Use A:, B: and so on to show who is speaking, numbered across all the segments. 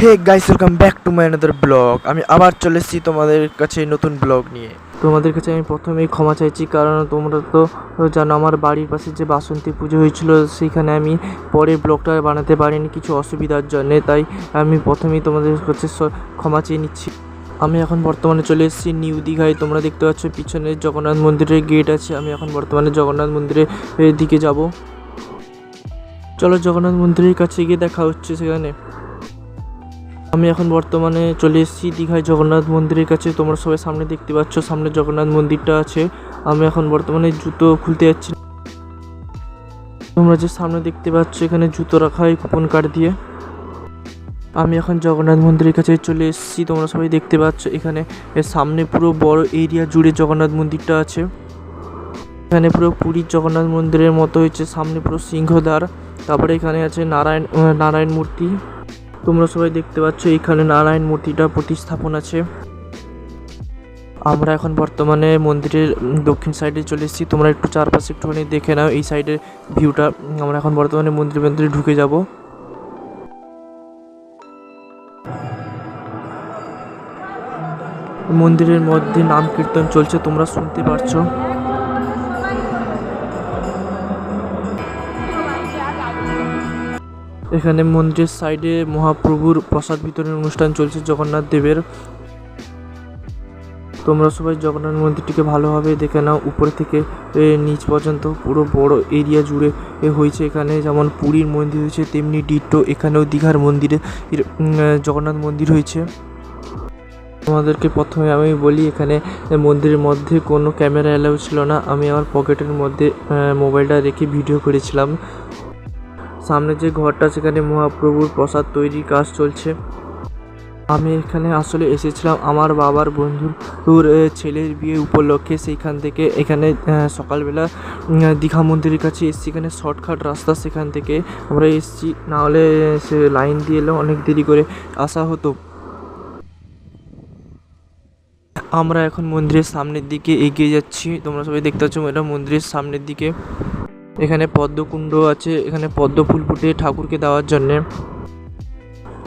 A: Hey guys, welcome back to my another blog. আমি আবার চলে এসেছি তোমাদের কাছে নতুন ব্লগ নিয়ে। তোমাদের কাছে আমি প্রথমেই ক্ষমা চাইছি, কারণ তোমরা তো জানো আমার বাড়ির পাশে যে বাসন্তী পুজো হয়েছিল সেইখানে আমি পরে ব্লগটা বানাতে পারিনি কিছু অসুবিধার জন্যে, তাই আমি প্রথমেই তোমাদের কাছে ক্ষমা চেয়ে নিচ্ছি। আমি এখন বর্তমানে চলে এসেছি নিউ দীঘায়। তোমরা দেখতে পাচ্ছ পিছনে জগন্নাথ মন্দিরের গেট আছে। আমি এখন বর্তমানে জগন্নাথ মন্দিরের দিকে যাব। চলো জগন্নাথ মন্দিরের কাছে গিয়ে দেখা হচ্ছে সেখানে। আমি এখন বর্তমানে চলে এসেছি দীঘায় জগন্নাথ মন্দিরের কাছে। তোমরা সবাই সামনে দেখতে পাচ্ছ, সামনে জগন্নাথ মন্দিরটা আছে। আমি এখন বর্তমানে জুতো খুলতে যাচ্ছি। তোমরা যে সামনে দেখতে পাচ্ছ এখানে জুতো রাখা হয় কুপন কার্ড দিয়ে। আমি এখন জগন্নাথ মন্দিরের কাছে চলে এসেছি। তোমরা সবাই দেখতে পাচ্ছ এখানে সামনে পুরো বড় এরিয়া জুড়ে জগন্নাথ মন্দিরটা আছে। এখানে পুরো পুরীর জগন্নাথ মন্দিরের মতো হয়েছে, সামনে পুরো সিংহদ্বার। তারপরে এখানে আছে নারায়ণ মূর্তি। তোমরা সবাই দেখতে পাচ্ছ এখানে নারায়ণ মূর্তিটা প্রতিস্থাপন আছে। আমরা এখন বর্তমানে মন্দিরের দক্ষিণ সাইডে চলে এসেছি। তোমরা একটু চারপাশে একটুখানি দেখে নাও এই সাইডের ভিউটা। আমরা এখন বর্তমানে মন্দিরে ঢুকে যাব। মন্দিরের মধ্যে নাম কীর্তন চলছে, তোমরা শুনতে পারছো। এখানে মন্দিরের সাইডে মহাপ্রভুর প্রসাদ বিতরণের অনুষ্ঠান চলছে জগন্নাথ দেবের। তোমরা সবাই জগন্নাথ মন্দিরটিকে ভালোভাবে দেখে নাও, উপর থেকে নিচ পর্যন্ত পুরো বড় এরিয়া জুড়ে হয়েছে। এখানে যেমন পুরীর মন্দির হয়েছে তেমনি ডিটো এখানেও দীঘার মন্দিরে জগন্নাথ মন্দির হয়েছে। তোমাদেরকে প্রথমে আমি বলি, এখানে মন্দিরের মধ্যে কোনো ক্যামেরা অ্যালাউ ছিল না। আমি আমার পকেটের মধ্যে মোবাইলটা রেখে ভিডিও করেছিলাম। সামনে যে ঘরটা সেখানে মহাপ্রভুর প্রসাদ তৈরির কাজ চলছে। আমি এখানে আসলে এসেছিলাম আমার বাবার বন্ধুর ছেলের বিয়ে উপলক্ষে। সেইখান থেকে এখানে সকালবেলা দীঘা মন্দিরের কাছে এসেছি। এখানে শর্টকাট রাস্তা, সেখান থেকে আমরা এসেছি, নাহলে সে লাইন দিয়ে এলে অনেক দেরি করে আসা হতো। আমরা এখন মন্দিরের সামনের দিকে এগিয়ে যাচ্ছি। তোমরা সবাই দেখতে পাচ্ছ এটা মন্দিরের সামনের দিকে। এখানে পদ্মকুণ্ড আছে, এখানে পদ্ম ফুল ফুটে ঠাকুরকে দেওয়ার জন্যে।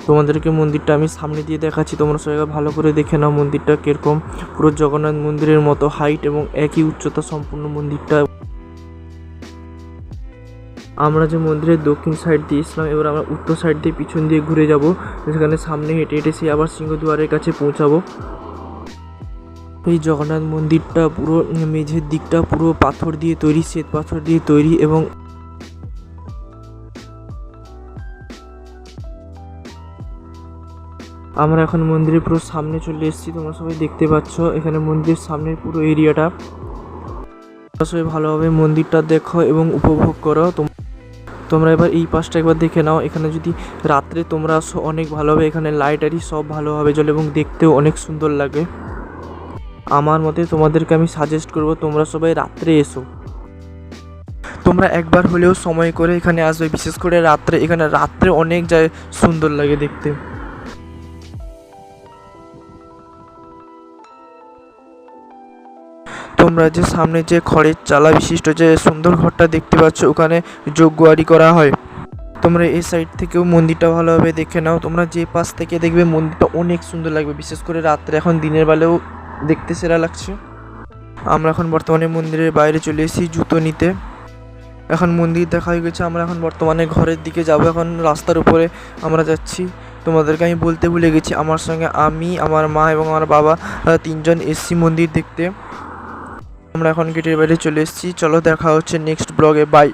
A: তোমাদেরকে মন্দিরটা আমি সামনে দিয়ে দেখাচ্ছি, তোমরা সবাই ভালো করে দেখে নাও মন্দিরটা কীরকম। পুরো জগন্নাথ মন্দিরের মতো হাইট এবং একই উচ্চতা সম্পূর্ণ মন্দিরটা। আমরা যে মন্দিরের দক্ষিণ সাইড দিয়ে এসলাম, এবার আমরা উত্তর সাইড দিয়ে পিছন দিয়ে ঘুরে যাব। সেখানে সামনে হেঁটে হেঁটে সে আবার সিংহদুয়ারের কাছে পৌঁছাবো। এই জগন্নাথ মন্দিরটা পুরো মেঝের দিকটা পুরো পাথর দিয়ে তৈরি, শ্বেত পাথর দিয়ে তৈরি। এবং আমরা এখন মন্দিরের পুরো সামনে চলে এসেছি। তোমরা সবাই দেখতে পাচ্ছ এখানে মন্দিরের সামনের পুরো এরিয়াটা। তোমরা সবাই ভালোভাবে মন্দিরটা দেখো এবং উপভোগ করো। তোমরা এবার এই পাশটা একবার দেখে নাও। এখানে যদি রাত্রে তোমরা আসো অনেক ভালো হবে। এখানে লাইটারি সব ভালোভাবে জ্বলে এবং দেখতেও অনেক সুন্দর লাগে। আমার মতে তোমাদেরকে আমি সাজেস্ট করব তোমরা সবাই রাত্রে এসো। তোমরা একবার হলেও সময় করে এখানে আসবে, বিশেষ করে রাত্রে। এখানে রাত্রে অনেক যায় সুন্দর লাগে দেখতে। তোমরা যে সামনে যে খড়ের চালা বিশিষ্ট যে সুন্দর ঘরটা দেখতে পাচ্ছ, ওখানে যজ্ঞারি করা হয়। তোমরা এই সাইড থেকেও মন্দিরটা ভালোভাবে দেখে নাও। তোমরা যে পাশ থেকে দেখবে মন্দিরটা অনেক সুন্দর লাগবে, বিশেষ করে রাত্রে। এখন দিনের বেলাও দেখতে সেরা লাগছে। আমরা এখন বর্তমানে মন্দিরের বাইরে চলে এসেছি জুতো নিতে। এখন মন্দির দেখা হয়ে গেছে, আমরা এখন বর্তমানে ঘরের দিকে যাব। এখন রাস্তার উপরে আমরা যাচ্ছি। তোমাদেরকে আমি বলতে ভুলে গেছি, আমার সঙ্গে আমি, আমার মা এবং আমার বাবা তিনজন এসছি মন্দির দেখতে। আমরা এখন গেটের বাইরে চলে এসেছি। চলো দেখা হচ্ছে নেক্সট ব্লগে, বাই।